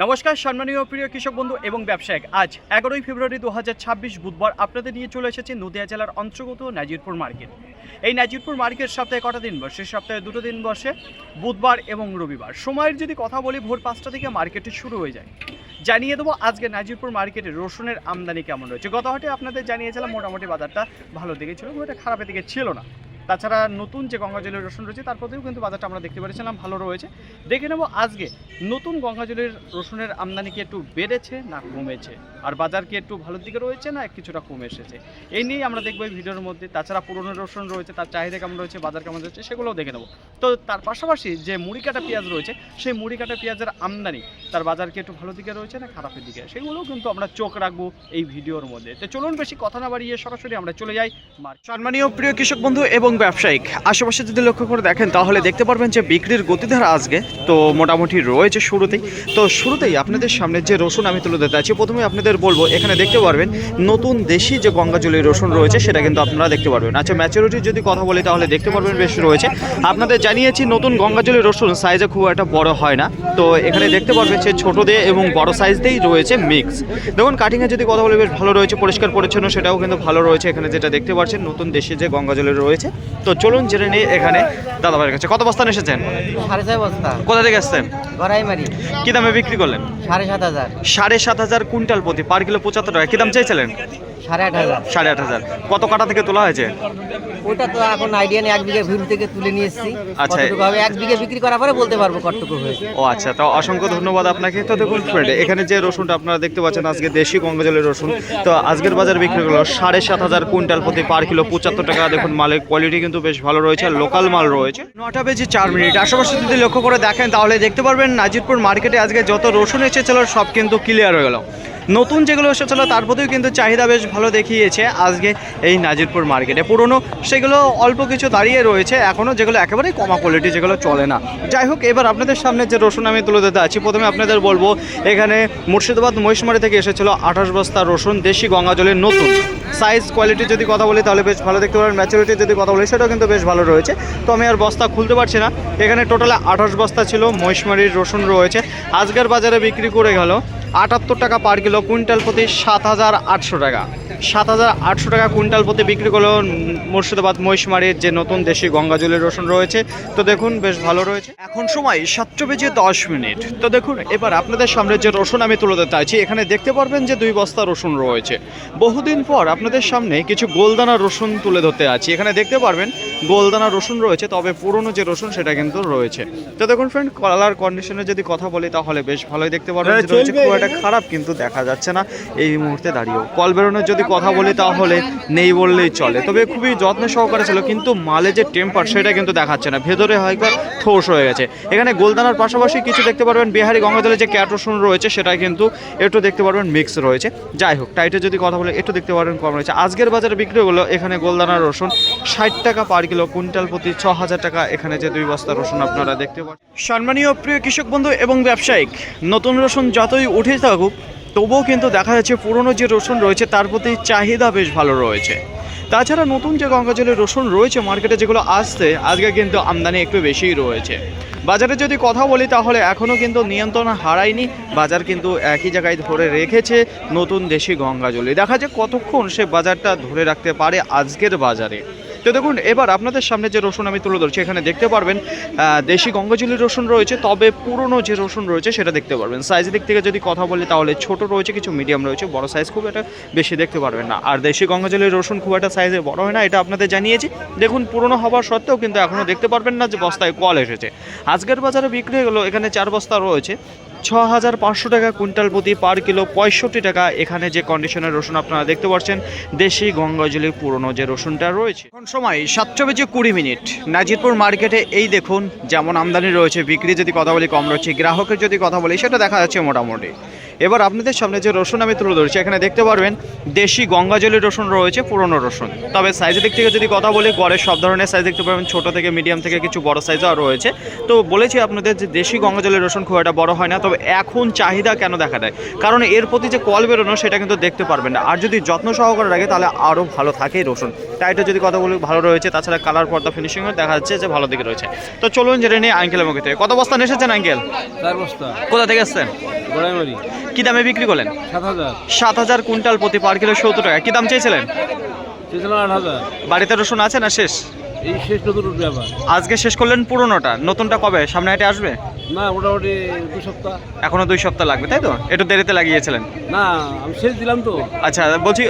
নমস্কার সম্মানীয় প্রিয় কৃষক বন্ধু এবং ব্যবসায়িক। আজ 11ই ফেব্রুয়ারি 2026 বুধবার আপনাদের নিয়ে চলে এসেছি নদিয়া জেলার অন্তর্গত নাজিরপুর মার্কেট। এই নাজিরপুর মার্কেট সপ্তাহে কটা দিন বসে? সপ্তাহে দুটো দিন বসে, বুধবার এবং রবিবার। সময়ের যদি কথা বলি, ভোর 5টা থেকে মার্কেটে শুরু হয়ে যায়। জানিয়ে দেবো আজকে নাজিরপুর মার্কেটে রসুনের আমদানি কেমন রয়েছে। গত হাটে আপনাদের জানিয়েছিলাম মোটামুটি বাজারটা ভালো দিকে ছিল, খুব একটা খারাপের দিকে ছিল না। তাছাড়া নতুন যে গঙ্গাজলের রসুন রয়েছে তার প্রতিও কিন্তু বাজারটা আমরা দেখতে পেরেছিলাম ভালো রয়েছে। দেখে নেব আজকে নতুন গঙ্গাজলের রসুনের আমদানি কি একটু বেড়েছে না কমেছে, আর বাজার কি একটু ভালোর দিকে রয়েছে না কিছুটা কমে এসেছে, এই নিয়েই আমরা দেখবো এই ভিডিওর মধ্যে। তাছাড়া পুরনো রসুন রয়েছে, তার চাহিদা কেমন রয়েছে, বাজার কেমন রয়েছে, সেগুলোও দেখে নেবো। তো তার পাশাপাশি যে মুড়ি কাটা পেঁয়াজ রয়েছে, সেই মুড়ি কাটা পেঁয়াজের আমদানি, তার বাজার কি একটু ভালো দিকে রয়েছে না খারাপের দিকে, সেগুলোও কিন্তু আমরা চোখ রাখবো এই ভিডিওর মধ্যে। তো চলুন বেশি কথা না বাড়িয়ে সরাসরি আমরা চলে যাই। সম্মানীয় প্রিয় কৃষক বন্ধু এবং ব্যবসায়িক, আশেপাশে যদি লক্ষ্য করে দেখেন তাহলে দেখতে পারবেন যে বিক্রির গতিধারা আজকে তো মোটামুটি রয়েছে শুরুতেই আপনাদের সামনে যে রসুন আমি তুলে দিতে আছি। প্রথমে আপনাদের বলবো, এখানে দেখতে পারবেন নতুন দেশি যে গঙ্গাজলের রসুন রয়েছে সেটা কিন্তু আপনারা দেখতে পারবেন। আচ্ছা, ম্যাচুরিটির যদি কথা বলি তাহলে দেখতে পারবেন বেশ রয়েছে। আপনাদের জানিয়েছি নতুন গঙ্গাজলের রসুন সাইজে খুব একটা বড় হয় না, তো এখানে দেখতে পারবেন যে ছোটো দিয়ে এবং বড় সাইজ দিয়েই রয়েছে মিক্স। দেখুন কাটিংয়ে যদি কথা বলি বেশ ভালো রয়েছে, পরিষ্কার পরিচ্ছন্ন সেটাও কিন্তু ভালো রয়েছে। এখানে যেটা দেখতে পাচ্ছেন নতুন দেশি যে গঙ্গাজলের রয়েছে। তো চলুন জেনে নিয়ে এখানে দাদা ভাইয়ের কাছে। কত বস্তা এসেছেন? 6.5 বস্তা। কোথা থেকে আসছেন? গড়াইমারি। কি দামে বিক্রি করলেন? 7,500। 7,500 কুইন্টাল প্রতি, পার কিলো 75 টাকা। কি দাম চাইছিলেন? 8,500। 8,500। কত কাটা থেকে তোলা হয়েছে? ওটা তো এখন আইডিয়া নেই, 1 বিঘা ভিউ থেকে তুলে নিয়ে এসেছি। আচ্ছা, কতটুকু হবে 1 বিঘা বিক্রি করার পরে বলতে পারবো কতটুকু হয়েছে। ও আচ্ছা, তো অসংখ্য ধন্যবাদ আপনাকে। তো দেখুন ফ্রেন্ড, এখানে যে রসুনটা আপনারা দেখতে পাচ্ছেন আজকে দেশি গঙ্গাজলের রসুন, তো আজকের বাজার বিক্রি হলো 7,500 কুইন্টাল প্রতি, পার কিলো 75 টাকা। দেখুন মালের কোয়ালিটি কিন্তু বেশ ভালো রয়েছে, আর লোকাল মাল রয়েছে। 9টা বেজে 4 মিনিট। আশেপাশে যদি লক্ষ্য করে দেখেন তাহলে দেখতে পারবেন নাজিরপুর মার্কেটে আজকে যত রসুন এসেছিল সব কিন্তু ক্লিয়ার হয়ে গেল। নতুন যেগুলো এসেছিল তার প্রতিও কিন্তু চাহিদা বেশ ভালো দেখিয়েছে আজকে এই নাজিরপুর মার্কেটে। পুরনো সেগুলো অল্প কিছু দাঁড়িয়ে রয়েছে এখনও, যেগুলো একেবারেই কমা কোয়ালিটি, যেগুলো চলে না। যাই হোক, এবার আপনাদের সামনে যে রসুন আমি তুলে দিতে আছি, প্রথমে আপনাদের বলবো এখানে মুর্শিদাবাদ মহিষমারি থেকে এসেছিল 28 বস্তা রসুন দেশি গঙ্গাজলের নতুন। সাইজ কোয়ালিটি যদি কথা বলি তাহলে বেশ ভালো দেখতে পারেন। ম্যাচুরিটি যদি কথা বলি সেটাও কিন্তু বেশ ভালো রয়েছে। তো আমি আর বস্তা খুলতে পারছি না। এখানে টোটালে 28 বস্তা ছিল মহিষমারির রসুন রয়েছে। আজকের বাজারে বিক্রি করে গেল 78 টাকা পার কিলো, কুইন্টাল প্রতি 7,800 টাকা। 7,800 টাকা কুইন্টাল প্রতি বিক্রি করলো মুর্শিদাবাদ মহিষমারির যে নতুন দেশি গঙ্গাজলের রসুন রয়েছে। তো দেখুন বেশ ভালো রয়েছে। এখন সময় 7টা বেজে 10 মিনিট। তো দেখুন এবার আপনাদের সামনে যে রসুন আমি তুলে দিতে আছি, এখানে দেখতে পারবেন যে 2 বস্তা রসুন রয়েছে। বহুদিন পর আপনাদের সামনে কিছু গোলদানা রসুন তুলে ধরতে আছি। এখানে দেখতে পারবেন গোলদানা রসুন রয়েছে, তবে পুরনো যে রসুন সেটা কিন্তু রয়েছে। তো দেখুন ফ্রেন্ড, কালার কন্ডিশনে যদি কথা বলি তাহলে বেশ ভালোই দেখতে পারবেন যে রয়েছে, খুব একটা খারাপ কিন্তু দেখা যাচ্ছে না এই মুহূর্তে দাঁড়িয়েও। কল বেরোনোর যদি কথা বলি তাহলে নেই বললেই চলে, তবে খুবই যত্ন সহকারে ছিল, কিন্তু মালে যে টেম্পার সেটা কিন্তু দেখাচ্ছে না, ভেতরে হয়তো ঠোস হয়ে গেছে। এখানে গোলদানার পাশাপাশি কিছু দেখতে পারবেন বিহারি গঙ্গাজলের যে ক্যাট রসুন রয়েছে সেটা কিন্তু একটু দেখতে পারবেন মিক্স রয়েছে। যাই হোক, টাইটে যদি কথা বলে একটু দেখতে পারবেন কম রয়েছে। আজকের বাজারে বিক্রি হলো এখানে গোলদানার রসুন 60 টাকা পার কিলো, কুইন্টাল প্রতি 6,000 টাকা। এখানে যে 2 বস্তা রসুন আপনারা দেখতে পাচ্ছেন। সম্মানীয় প্রিয় কৃষক বন্ধু এবং ব্যবসায়িক, নতুন রসুন যতই উঠে থাকুক তবুও কিন্তু দেখা যাচ্ছে পুরনো যে রসুন রয়েছে তার প্রতি চাহিদা বেশ ভালো রয়েছে। তাছাড়া নতুন যে গঙ্গাজলের রসুন রয়েছে মার্কেটে যেগুলো আসছে, আজকে কিন্তু আমদানি একটু বেশিই রয়েছে। বাজারে যদি কথা বলি তাহলে এখনও কিন্তু নিয়ন্ত্রণ হারায়নি, বাজার কিন্তু একই জায়গায় ধরে রেখেছে নতুন দেশি গঙ্গাজলি। দেখা যায় কতক্ষণ সে বাজারটা ধরে রাখতে পারে আজকের বাজারে। তো দেখুন এবার আপনাদের সামনে যে রসুন আমি তুলে ধরছি, এখানে দেখতে পারবেন দেশি গঙ্গাজলি রসুন রয়েছে, তবে পুরনো যে রসুন রয়েছে সেটা দেখতে পারবেন। সাইজের দিক থেকে যদি কথা বলি তাহলে ছোট রয়েছে, কিছু মিডিয়াম রয়েছে, বড় সাইজ খুব একটা বেশি দেখতে পারবেন না। আর দেশি গঙ্গাজলির রসুন খুব একটা সাইজে বড় হয় না, এটা আপনাদের জানিয়েছি। দেখুন পুরনো হওয়ার সত্ত্বেও কিন্তু এখনও দেখতে পারবেন না যে বস্তায় কল এসেছে। আজকের বাজারে বিক্রি হলো এখানে 4 বস্তা রয়েছে, 6,500 টাকা কুইন্টাল প্রতি, পার কিলো 65 টাকা। এখানে যে কন্ডিশনের রসুন আপনারা দেখতে পাচ্ছেন দেশি গঙ্গাজলি পুরনো যে রসুনটা রয়েছে। এখন সময় 7টা বেজে 20 মিনিট। নাজিরপুর মার্কেটে এই দেখুন যেমন আমদানি রয়েছে, বিক্রি যদি কথা বলি কম রয়েছে, গ্রাহকের যদি কথা বলি সেটা দেখা যাচ্ছে মোটামুটি। এবার আপনাদের সামনে যে রসুন আমি তুলে ধরছি এখানে দেখতে পারবেন দেশি গঙ্গাজলি রসুন রয়েছে, পুরনো রসুন। তবে সাইজের দিক থেকে যদি কথা বলি গড়ের সব ধরনের সাইজ দেখতে পারবেন, ছোট থেকে মিডিয়াম থেকে কিছু বড় সাইজও রয়েছে। তো বলেছি আপনাদের যে দেশি গঙ্গাজলি রসুন খুব একটা বড় হয় না, তবে এখন চাহিদা কেন দেখা দেয়, কারণ এর প্রতি যে কল বেরোনো সেটা কিন্তু দেখতে পারবেন না। আর যদি যত্ন সহকারে রাখে তাহলে আরও ভালো থাকে এই রসুন। টাইটা যদি কথা বলি ভালো রয়েছে, তাছাড়া কালার পর্দা ফিনিশিংও দেখা যাচ্ছে যে ভালো দিকে রয়েছে। তো চলুন জেনে নিই আঙ্কেলের মুখে থেকে। কত বস্তা নিয়ে এসেছেন আঙ্কেল? 4 বস্তা কোথা থেকে এসেছেন? গোড়াইমারি। কি দামে বিক্রি করলেন? 7,000। 7,000 কুইন্টাল প্রতি পার কিলো 70 টাকা। কি দাম চেয়েছিলেন? চেয়েছিলাম 8,000। বাড়িতে রসুন আছে না শেষ? এই শেষ নতুন উঠবে আবার। আজকে শেষ করলেন পুরোনোটা, নতুনটা কবে সামনে হাটে আসবে? না, মোটামুটি 2 সপ্তাহ। এখনো 2 সপ্তাহ লাগবে, তাই তো? একটু দেরিতে লাগিয়েছিলেন। না, আমি শেষ দিলাম তো। আচ্ছা বলছি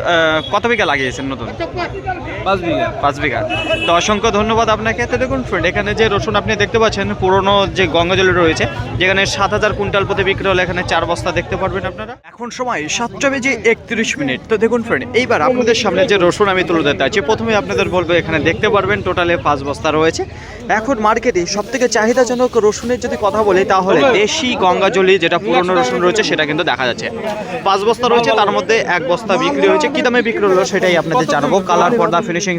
কত বিঘা লাগিয়েছেন নতুন? 5 বিঘা। 5 বিঘা। তো অসংখ্য ধন্যবাদ আপনাকে। তো দেখুন ফ্রেন্ড, এখানে যে রসুন আপনি দেখতে পাচ্ছেন পুরনো যে গঙ্গাজলি রয়েছে, যেখানে 7,000 কুইন্টাল প্রতি বিক্রি হলে এখানে 4 বস্তা দেখতে পারবেন আপনারা। এখন সময় 7:31। তো দেখুন ফ্রেন্ড, এইবার আপনাদের সামনে যে রসুন আমি তুলে ধরতে আছি, প্রথমে আপনাদের বলবো এখানে দেখতে পারবেন টোটালে 5 বস্তা রয়েছে। এখন মার্কেটে সবথেকে চাহিদাজনক রসুনের যদি কথা বলি তাহলে দেশি গঙ্গাজলি যেটা পুরনো রসুন রয়েছে সেটা কিন্তু দেখা যাচ্ছে। 5 বস্তা রয়েছে, তার মধ্যে 1 বস্তা বিক্রি হয়েছে। কি দামে বিক্রি হলো সেটাই আপনাদের জানাবো। কালার পর্দা ফিনিশিং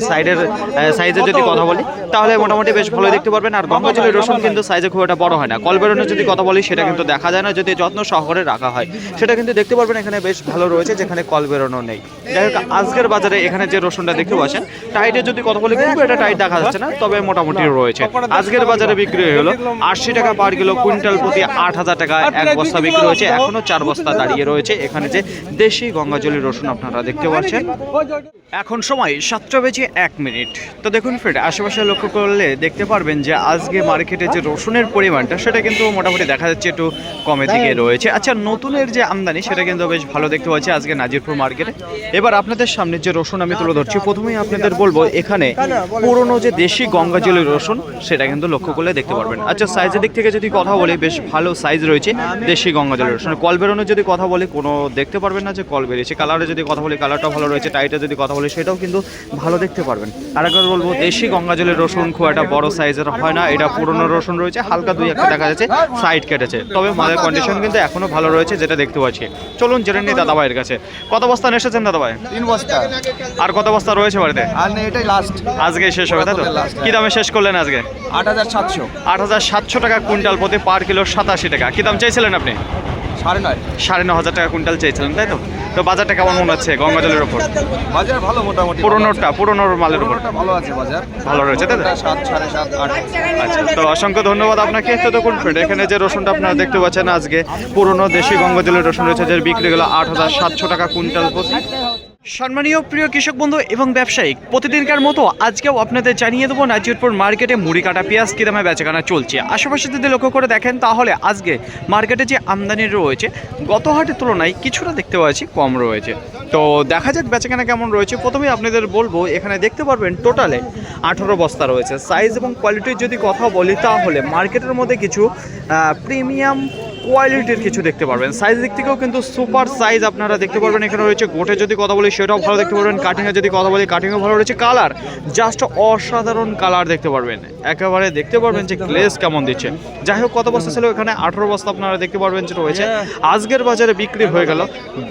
সাইজের যদি কথা বলি তাহলে মোটামুটি বেশ ভালো দেখতে পারবেন। আর গঙ্গাজলি রসুন কিন্তু সাইজে খুব একটা বড় হয় না। কল বেরোনোর যদি কথা বলি সেটা কিন্তু দেখা যায় না, যদি যত্ন সহকারে রাখা হয় সেটা কিন্তু দেখতে পারবেন এখানে বেশ ভালো রয়েছে, যেখানে কল বেরোনো নেই। যাই হোক, আজকের বাজারে এখানে যে রসুনটা দেখতে পাচ্ছেন টাইটের যদি কথা বলি খুব একটা টাইট দেখা যাচ্ছে না, তবে মোটামুটি রয়েছে। আজকের বাজারে বিক্রি হলো 80 টাকা পার কিলো, কুইন্টাল প্রতি 8,000 টাকা 1 বস্তা বিক্রি হয়েছে। এখনো 4 বস্তা দাঁড়িয়ে রয়েছে এখানে যে দেশি গঙ্গাজলি রসুন আপনারা দেখতে পাচ্ছেন। এখন সময় 7:01। তো দেখুন ফ্রেন্ড, আশেপাশে লক্ষ্য করলে দেখতে পারবেন যে আজকে মার্কেটে যে রসুনের পরিমাণটা সেটা কিন্তু মোটামুটি দেখা যাচ্ছে একটু কমের দিকে রয়েছে। আচ্ছা, নতুনের যে আমদানি সেটা কিন্তু বেশ ভালো দেখতে পাচ্ছি আজকে নাজিরপুর মার্কেটে। এবার আপনাদের সামনে যে রসুন আমি তুলে ধরছি, প্রথমেই আপনাদের বলবো এখানে পুরনো যে দেশি গঙ্গাজলি রসুন সেটা কিন্তু লক্ষ্য করলে দেখতে পারবেন। আচ্ছা, সাইজের দিক থেকে যদি কথা বলি বেশ ভালো সাইজ রয়েছে দেশি গঙ্গাজলি রসুন। কল বেরোনোর যদি কথা বলি কোনো দেখতে পারবেন না যে কল বেরিয়েছে। কালারে যদি কথা বলি কালারটাও ভালো রয়েছে। টাইটে যদি কথা বলি সেটাও কিন্তু ভালো দেখতে পারবেন। আরেকবার বলবো দেশি গঙ্গাজলি রসুন খুব একটা বড় সাইজের হয় না, এটা পুরনো রসুন রয়েছে, হালকা 2-1টা দেখা যাচ্ছে সাইড কেটেছে, তবে মালের কন্ডিশন কিন্তু এখনো ভালো রয়েছে যেটা দেখতে পাচ্ছি। চলুন জেনে নিই দাদা ভাইয়ের কাছে। কত বস্তা নিয়ে এসেছেন দাদা ভাই? 3 বস্তা। আর কত বস্তা রয়েছে বাড়িতে? আর না, এটাই লাস্ট। আজকে শেষ হবে তাই তো? কি দামে শেষ করলেন আজকে? 8,700। 8,700 টাকা কুইন্টাল প্রতি পার কিলো 87 টাকা। কি দাম চাইছিলেন আপনি? 9.5। 9,500 টাকা কুইন্টাল চেয়েছিলেন তাই তো? তো বাজারটা কেমন মনে হচ্ছে গঙ্গাজলের উপর? বাজার ভালো মোটামুটি। পুরনোর মালের উপর পুরোনোটা ভালো আছে বাজার। ভালো রয়েছে তাই তো? 7, 7.5, 8। আচ্ছা, তো অসংখ্য ধন্যবাদ আপনাকে। তো দেখুন ফ্রেন্ড, এখানে যে রসুনটা আপনারা দেখতে পাচ্ছেন আজকে পুরনো দেশি গঙ্গাজলের রসুন রয়েছে, যার বিক্রি গেল 8,700 টাকা কুইন্টাল প্রতি। সম্মানীয় প্রিয় কৃষক বন্ধু এবং ব্যবসায়িক, প্রতিদিনকার মতো আজকেও আপনাদের জানিয়ে দেবো নাজিরপুর মার্কেটে মুড়ি কাটা পেঁয়াজ কী দামে বেচাকেনা চলছে। আশেপাশে যদি লক্ষ্য করে দেখেন তাহলে আজকে মার্কেটে যে আমদানি রয়েছে গত হাটের তুলনায় কিছুটা দেখতে পাচ্ছি কম রয়েছে। তো দেখা যাক বেচাকেনা কেমন রয়েছে। প্রথমেই আপনাদের বলবো এখানে দেখতে পারবেন টোটালে 18 বস্তা রয়েছে। সাইজ এবং কোয়ালিটির যদি কথা বলি তাহলে মার্কেটের মধ্যে কিছু প্রিমিয়াম কোয়ালিটির কিছু দেখতে পারবেন। সাইজ দিক থেকেও কিন্তু সুপার সাইজ আপনারা দেখতে পারবেন এখানে রয়েছে। গোটে যদি কথা বলি সেটাও ভালো দেখতে পারবেন। কাটিংয়ে যদি কথা বলি কাটিংও ভালো রয়েছে। কালার জাস্ট অসাধারণ কালার দেখতে পারবেন, একেবারে দেখতে পারবেন যে গ্লেজ কেমন দিচ্ছে। যাই হোক, কত বস্তা ছিল এখানে? 18 বস্তা আপনারা দেখতে পারবেন যে রয়েছে। আজকের বাজারে বিক্রি হয়ে গেল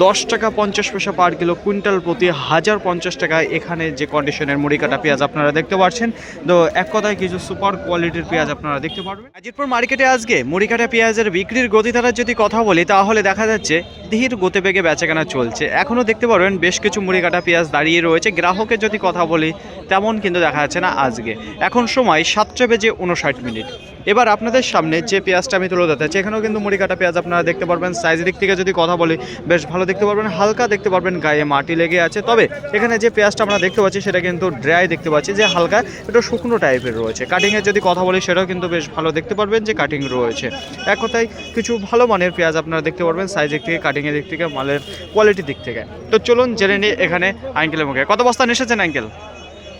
10 টাকা 50 পয়সা পার কিলো, কুইন্টাল প্রতি 1,050 টাকায় এখানে যে কন্ডিশনের মুড়ি কাটা পেঁয়াজ আপনারা দেখতে পাচ্ছেন। তো এক কথায় কিছু সুপার কোয়ালিটির পেঁয়াজ আপনারা দেখতে পারবেন। নাজিরপুর মার্কেটে আজকে মুড়ি কাটা পেঁয়াজের বিক্রির গতিধারার যদি কথা বলি তাহলে দেখা যাচ্ছে ধীর গতিবেগে বেচাকেনা চলছে। এখনও দেখতে পারবেন বেশ কিছু মুড়ি কাটা পেঁয়াজ দাঁড়িয়ে রয়েছে। গ্রাহকের যদি কথা বলি তেমন কিন্তু দেখা যাচ্ছে না আজকে। এখন সময় 7:59। এবার আপনাদের সামনে যে পেঁয়াজটা আমি তুলে ধরতে চাই, এখানেও কিন্তু মুড়ি কাটা পেঁয়াজ আপনারা দেখতে পারবেন। সাইজের দিক থেকে যদি কথা বলি বেশ ভালো দেখতে পারবেন, হালকা দেখতে পারবেন গায়ে মাটি লেগে আছে। তবে এখানে যে পেঁয়াজটা আমরা দেখতে পাচ্ছি সেটা কিন্তু ড্রাই দেখতে পাচ্ছি, যে হালকা একটু শুকনো টাইপের রয়েছে। কাটিংয়ের যদি কথা বলি সেটাও কিন্তু বেশ ভালো দেখতে পারবেন যে কাটিং রয়েছে। এক কথায় কিছু ভালো মানের পেঁয়াজ আপনারা দেখতে পারবেন সাইজের দিক থেকে, কাটিংয়ের দিক থেকে, মালের কোয়ালিটির দিক থেকে। তো চলুন জেনে নিই এখানে আঙ্কেলের মুখে। কত বস্তা নিয়ে এসেছেন আঙ্কেল?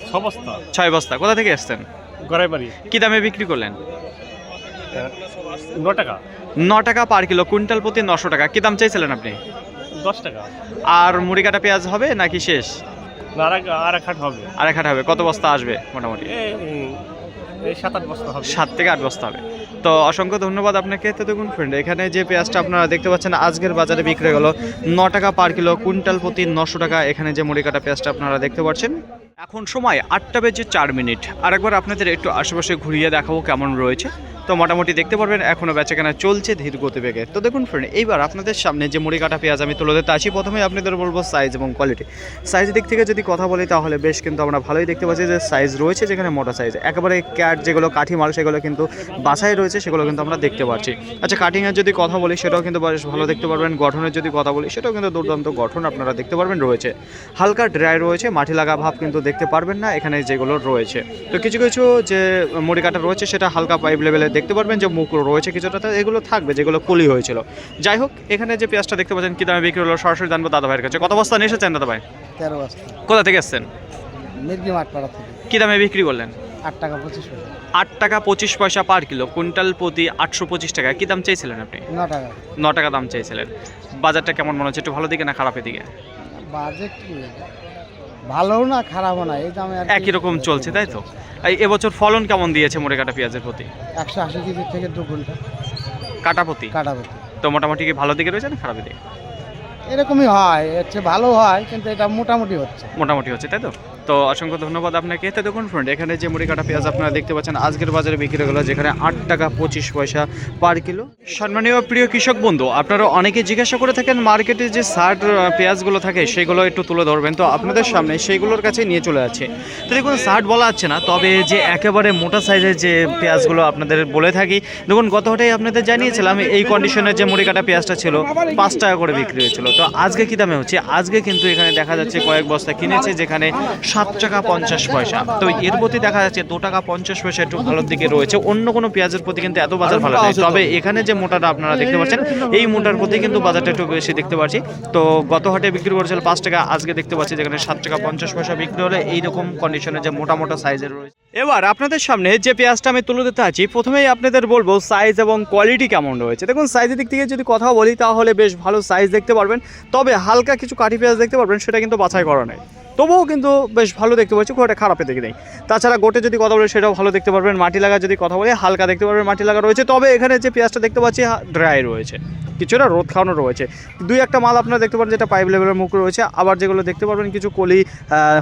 6 বস্তা। 6 বস্তা। কোথা থেকে এসছেন? গোড়াইমারি। কি দামে বিক্রি করলেন? 9 টাকা। 9 টাকা পার কিলো, কুইন্টাল প্রতি 900 টাকা। কি দাম চাইছিলেন আপনি? 10 টাকা। আর মুড়ি কাটা পেঁয়াজ হবে নাকি শেষ? আর এক হাট হবে। আর এক হাট হবে। কত বস্তা আসবে মোটামুটি? এই 7-8 বস্তা হবে। 7 থেকে 8 বস্তা হবে। তো অসংখ্য ধন্যবাদ আপনাকে। তো দেখুন ফ্রেন্ড, এখানে যে পেঁয়াজটা আপনারা দেখতে পাচ্ছেন আজকের বাজারে বিক্রি হলো 9 টাকা পার কিলো, কুইন্টাল প্রতি 900 টাকা। এখানে যে মুড়ি কাটা পেঁয়াজটা আপনারা দেখতে পাচ্ছেন, এখন সময় 8:04। আরেকবার আপনাদের একটু আশেপাশে ঘুরিয়ে দেখাবো কেমন রয়েছে। তো মোটামুটি দেখতে পারবেন এখনও বেচাকেনা চলছে ধীর গতিবেগে। তো দেখুন ফ্রেন্ড, এইবার আপনাদের সামনে যে মুড়ি কাটা পেঁয়াজ আমি তুলে দিতে আসি, প্রথমে আপনাদের বলবো সাইজ এবং কোয়ালিটি। সাইজ দিক থেকে যদি কথা বলি তাহলে বেশ কিন্তু আমরা ভালোই দেখতে পাচ্ছি যে সাইজ রয়েছে, যেখানে মোটা সাইজ একেবারে ক্যাট যেগুলো কাঠি মাল সেগুলো কিন্তু বাছাই রয়েছে, সেগুলো কিন্তু আমরা দেখতে পাচ্ছি। আচ্ছা, কাটিংয়ের যদি কথা বলি সেটাও কিন্তু বেশ ভালো দেখতে পারবেন। গঠনের যদি কথা বলি সেটাও কিন্তু দুর্দান্ত গঠন আপনারা দেখতে পারবেন রয়েছে। হালকা ড্রাই রয়েছে, মাটি লাগা ভাব কিন্তু দেখতে পারবেন না এখানে যেগুলো রয়েছে। তো কিছু কিছু যে মুড়ি কাটা রয়েছে সেটা হালকা পাইপ লেভেলে দেখতে পারবেন যে মুখ রয়েছে কিছুটা, এগুলো থাকবে যেগুলো কলি হয়েছিল। যাই হোক, এখানে যে পেঁয়াজটা দেখতে পাচ্ছেন কি দামে বিক্রি হলো সরাসরি জানবো দাদা ভাইয়ের কাছে। কত বস্তা নিয়ে এসেছেন দাদা ভাই? 13 বস্তা। কোথা থেকে এসেছেন? মির্গি মাঠপাড়া থেকে। কি দামে বিক্রি করলেন? 8 টাকা 25 পয়সা। 8 টাকা 25 পয়সা পার কিলো, কুইন্টাল প্রতি 825 টাকা। কি দাম চাইছিলেন আপনি? 9 টাকা। 9 টাকা দাম চাইছিলেন। বাজারটা কেমন মনে হচ্ছে, একটু ভালো দিকে না খারাপের দিকে? বাজেট কি ভালো না খারাপও না, এই দামে আর একই রকম চলছে, তাই তো? এবছর ফলন কেমন দিয়েছে মুড়ি কাটা পেঁয়াজের প্রতি? 180 কেজি থেকে 2 কুইন্টাল কাটা প্রতি? কাটা হতো। তো মোটামুটি কি ভালো দিকে রয়েছে না খারাপের দিকে? এরকমই হয়, হচ্ছে ভালো হয়, কিন্তু এটা মোটামুটি হচ্ছে। মোটামুটি হচ্ছে, তাই তো? তো অসংখ্য ধন্যবাদ আপনাকে। তো দেখুন ফ্রেন্ড, এখানে যে মুড়ি কাটা পেঁয়াজ আপনারা দেখতে পাচ্ছেন আজকের বাজারে বিক্রি হলো যেখানে 8 টাকা 25 পয়সা পার কিলো। সম্মানীয় প্রিয় কৃষক বন্ধু, আপনারা অনেকে জিজ্ঞাসা করে থাকেন মার্কেটে যে সার পেঁয়াজগুলো থাকে সেগুলো একটু তুলে ধরবেন। তো আপনাদের সামনে সেইগুলোর কাছে নিয়ে চলে যাচ্ছে। তো দেখুন, শার্ট বলা যাচ্ছে না, তবে যে একেবারে মোটা সাইজের যে পেঁয়াজগুলো আপনাদের বলে থাকি, দেখুন গত হাটেই আপনাদের জানিয়েছিলাম এই কন্ডিশনের যে মুড়ি কাটা পেঁয়াজটা ছিল 5 টাকা করে বিক্রি হয়েছিল। তো আজকে কি দামে হচ্ছে? আজকে কিন্তু এখানে দেখা যাচ্ছে কয়েক বস্তা কিনেছে যেখানে 7 টাকা 50 পয়সা। তো এর প্রতি দেখা যাচ্ছে 2 টাকা 50 পয়সা একটু ভালোর দিকে রয়েছে। অন্য কোনো পেঁয়াজের প্রতি কিন্তু এত বাজার ভালো নেই। তবে এখানে যে মোটাটা আপনারা দেখতে পাচ্ছেন এই মোটার প্রতি কিন্তু বাজারটা একটু বেশি দেখতে পাচ্ছি। তো গত হাটে বিক্রি করেছিল 5 টাকা, আজকে দেখতে পাচ্ছি যেখানে 7 টাকা 50 পয়সা বিক্রি হলে এইরকম কন্ডিশনে যে মোটা মোটা সাইজের রয়েছে। এবার আপনাদের সামনে যে পেঁয়াজটা আমি তুলে দিতে আছি, প্রথমেই আপনাদের বলবো সাইজ এবং কোয়ালিটি কেমন রয়েছে। দেখুন, সাইজের দিক থেকে যদি কথা বলি তাহলে বেশ ভালো সাইজ দেখতে পারবেন, তবে হালকা কিছু কাঠি পেঁয়াজ দেখতে পারবেন, সেটা কিন্তু বাছাই করা নেই। তবুও কিন্তু বেশ ভালো দেখতে পাচ্ছি, খুব একটা খারাপের দিকে নেই। তাছাড়া গোটে যদি কথা বলি সেটাও ভালো দেখতে পারবেন। মাটি লাগা যদি কথা বলি হালকা দেখতে পারবেন, মাটি লাগা রয়েছে। তবে এখানে যে পেঁয়াজটা দেখতে পাচ্ছি ড্রাই রয়েছে, কিছুটা রোদ খাওয়ানো রয়েছে। 2-1টা মাল আপনারা দেখতে পারেন যেটা পাইপ লেভেলের মুখ রয়েছে, আবার যেগুলো দেখতে পারবেন কিছু কলি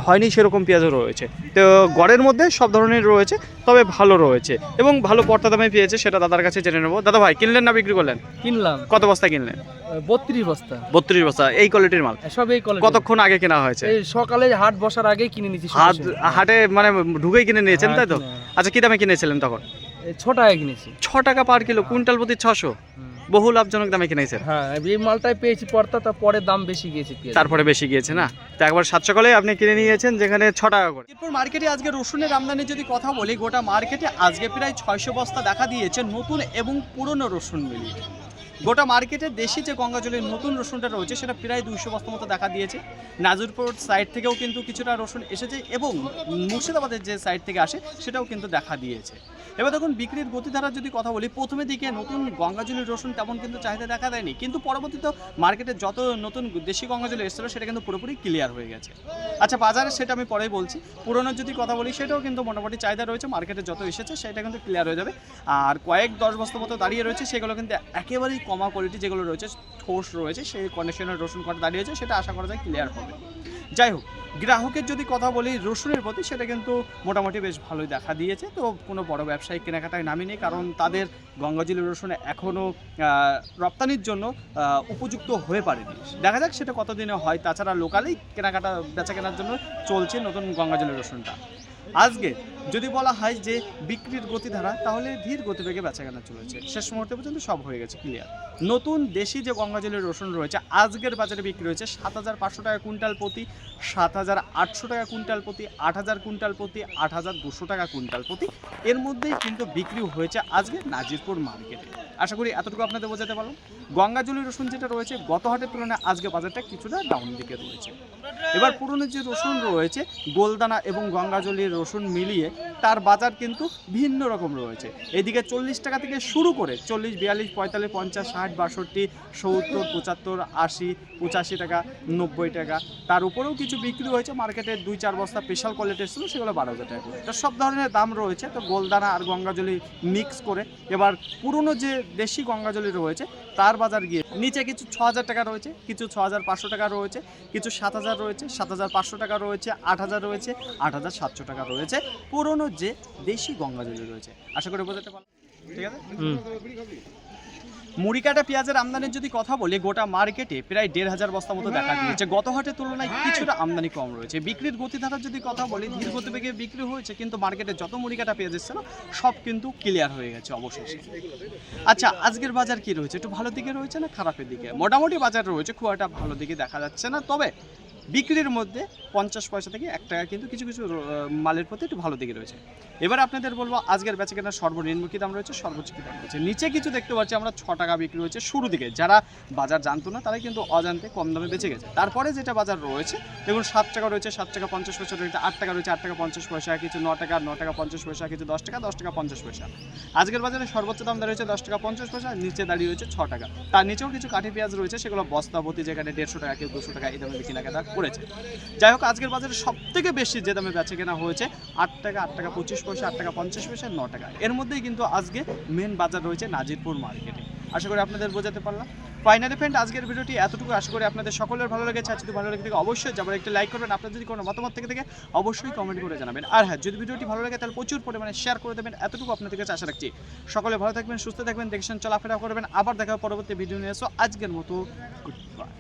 হয়নি সেরকম পেঁয়াজও রয়েছে। তো গড়ের মধ্যে সব ধরনের রয়েছে, তবে ভালো রয়েছে এবং ভালো পর্তা দামে পেয়েছে, সেটা দাদার কাছে জেনে নেবো। দাদা ভাই, কিনলেন না বিক্রি করলেন? কিনলাম। কত বস্তা কিনলেন? 32 বস্তা। 32 বস্তা। এই কোয়ালিটির মাল সব এই কোয়ালিটি। কতক্ষণ আগে কেনা হয়েছে? এই সকালে হাট বসার আগেই কিনে নিয়েছি। হাটে মানে ঢুকেই কিনে নিয়েছেন, তাই তো? আচ্ছা, কি দামে কিনেছিলেন তখন? 6 টাকা কিনেছি। 6 টাকা পার কিলো, কুইন্টাল প্রতি 600। বহু লাভজনক দামে কিনেছেন। হ্যাঁ, এই মালটাই পেয়েছি পড়তা, তারপরে দাম বেশি গিয়েছে, তারপরে বেশি গিয়েছে না? তো একবার 7 সকালে আপনি কিনে নিয়েছেন যেখানে 6 টাকা করে। এরপর মার্কেটে আজকে রসুনের আমদানি যদি কথা বলি, গোটা মার্কেটে আজকে প্রায় 600 বস্তা দেখা দিয়েছে নতুন এবং পুরনো রসুন মিলিয়ে। গোটা মার্কেটে দেশি যে গঙ্গাজলের নতুন রসুনটা রয়েছে সেটা প্রায় 200 বস্তা মতো দেখা দিয়েছে। নাজিরপুর সাইড থেকেও কিন্তু কিছুটা রসুন এসেছে এবং মুর্শিদাবাদের যে সাইড থেকে আসে সেটাও কিন্তু দেখা দিয়েছে। এবার দেখুন, বিক্রির গতিধারা যদি কথা বলি, প্রথমে দিকে নতুন গঙ্গাজলের রসুন তেমন কিন্তু চাহিদা দেখা দেয়নি, কিন্তু পরবর্তীতে মার্কেটে যত নতুন দেশি গঙ্গাজল এসেছিল সেটা কিন্তু পুরোপুরি ক্লিয়ার হয়ে গেছে। আচ্ছা, বাজারে সেটা আমি পরেই বলছি। পুরোনোর যদি কথা বলি সেটাও কিন্তু মোটামুটি চাহিদা রয়েছে, মার্কেটে যত এসেছে সেটা কিন্তু ক্লিয়ার হয়ে যাবে। আর কয়েক 10 বস্তা মতো দাঁড়িয়ে রয়েছে, সেগুলো কিন্তু একেবারেই কমা কোয়ালিটি যেগুলো রয়েছে, ঠোস রয়েছে, সেই কন্ডিশনের রসুন কটা দাঁড়িয়েছে, সেটা আশা করা যায় ক্লিয়ার হবে। যাই হোক, গ্রাহকের যদি কথা বলি রসুনের প্রতি, সেটা কিন্তু মোটামুটি বেশ ভালোই দেখা দিয়েছে। তো কোনো বড় ব্যবসায়িক কেনাকাটায় নামেনি, কারণ তাদের গঙ্গাজলের রসুন এখনও রপ্তানির জন্য উপযুক্ত হয়ে পারেনি। দেখা যাক সেটা কতদিনে হয়। তাছাড়া লোকালেই কেনাকাটা বেচা কেনার জন্য চলছে নতুন গঙ্গাজলের রসুনটা। আজকে যদি বলা হয় যে বিক্রির গতিধারা, তাহলে ধীর গতিবেগে বেচাকেনা চলেছে। শেষ মুহূর্তে পর্যন্ত সব হয়ে গেছে ক্লিয়ার। নতুন দেশি যে গঙ্গাজলের রসুন রয়েছে আজকের বাজারে বিক্রি হয়েছে 7,500 টাকা কুইন্টাল প্রতি, 7,800 টাকা কুইন্টাল প্রতি, 8,000 কুইন্টাল প্রতি, 8,200 টাকা কুইন্টাল প্রতি। এর মধ্যেই কিন্তু বিক্রি হয়েছে আজকে নাজিরপুর মার্কেটে। আশা করি এতটুকু আপনাদের বোঝাতে পারলাম। গঙ্গাজলের রসুন যেটা রয়েছে গত হাটের তুলনায় আজকে বাজারটা কিছুটা ডাউন দিকে রয়েছে। এবার পুরনো যে রসুন রয়েছে গোলদানা এবং গঙ্গাজলের রসুন মিলিয়ে তার বাজার কিন্তু ভিন্ন রকম রয়েছে। এদিকে 40 টাকা থেকে শুরু করে 40, 42, 45, 50, 60, 62, 70, 75, 80, 85 টাকা, 90 টাকা। তার উপরেও কিছু বিক্রি হয়েছে মার্কেটে 2-4 বস্তা স্পেশাল কোয়ালিটির ছিল, সেগুলো 12,000 টাকা করে। তো সব ধরনের দাম রয়েছে। তো গোলদানা আর গঙ্গাজলি মিক্স করে এবার পুরনো যে দেশি গঙ্গাজলি রয়েছে তার বাজার গিয়ে নিচে কিছু 6,000 টাকা রয়েছে, কিছু 6,500 টাকা রয়েছে, কিছু 7,000 রয়েছে, 7,500 টাকা রয়েছে, 8,000 রয়েছে, 8,700 টাকা রয়েছে পুরনো যে দেশি গঙ্গাজলি রয়েছে। আশা করি বোঝাতে পারলাম, ঠিক আছে। মুড়ি কাটা পেঁয়াজের আমদানির যদি কথা বলি, গোটা মার্কেটে প্রায় 1,500 বস্তা মতো দেখা দিয়েছে। গত হাটের তুলনায় কিছুটা আমদানি কম রয়েছে। বিক্রির গতিধারার যদি কথা বলি, ধীর গতিবেগে বিক্রি হয়েছে, কিন্তু মার্কেটে যত মুড়ি কাটা পেঁয়াজ ছিল সব কিন্তু ক্লিয়ার হয়ে গেছে অবশেষে। আচ্ছা, আজকের বাজার কি রয়েছে? একটু ভালো দিকে রয়েছে না খারাপের দিকে? মোটামুটি বাজার রয়েছে, খুব একটা ভালো দিকে দেখা যাচ্ছে না। তবে বিক্রির মধ্যে 50 পয়সা থেকে 1 টাকা কিন্তু কিছু কিছু মালের প্রতি একটু ভালো দিকে রয়েছে। এবার আপনাদের বলবো আজকের বেচাকেনার সর্বনিম্ন কী দাম রয়েছে, সর্বোচ্চ কী দাম রয়েছে। নিচে কিছু দেখতে পাচ্ছি আমরা 6 টাকা বিক্রি হয়েছে শুরু দিকে। যারা বাজার জানতো না তারাই কিন্তু অজান্তে কম দামে বেঁচে গেছে। তারপরে যেটা বাজার রয়েছে দেখুন, 7 টাকা রয়েছে, 7 টাকা 50 পয়সা রয়েছে, 8 টাকা রয়েছে, 8 টাকা 50 পয়সা, কিছু 9 টাকা, 9 টাকা 50 পয়সা, কিছু 10 টাকা, 10 টাকা 50 পয়সা। আজকের বাজারে সর্বোচ্চ দাম দাঁড়িয়েছে 10 টাকা 50 পয়সা, নিচে দাঁড়িয়ে রয়েছে 6 টাকা। তার নিচেও কিছু কাঠি পেঁয়াজ রয়েছে, সেগুলো বস্তাবতী যেখানে 150 টাকা, কেউ 200 টাকা এই দামে কেনাকাটা করেছে। যাই হোক, আজকের বাজারে সব থেকে বেশি যে দামে বেচা কেনা হয়েছে 8 টাকা, 8 টাকা 25 পয়সা, 8 টাকা 50 পয়সা, 9 টাকা। এর মধ্যেই কিন্তু আজকে মেন বাজার রয়েছে নাজিরপুর মার্কেটে। আশা করি আপনাদের বোঝাতে পারলাম। ফাইনালি ফ্রেন্ড, আজকের ভিডিওটি এতটুকু। আশা করি আপনাদের সকলের ভালো লেগেছে। যদি ভালো লেগে থাকে অবশ্যই যাবার একটু লাইক করবেন। আপনার যদি কোনো মতামত থেকে থাকে অবশ্যই কমেন্ট করে জানাবেন। আর হ্যাঁ, যদি ভিডিওটি ভালো লাগে তাহলে প্রচুর পরিমাণে শেয়ার করে দেবেন। এতটুকু আপনাদের কাছে আশা রাখছি। সকলে ভালো থাকবেন, সুস্থ থাকবেন, দেখছেন চলাফেরা করবেন। আবার দেখা হবে পরবর্তী ভিডিও নিয়ে। আজকের মতো গুড বাই।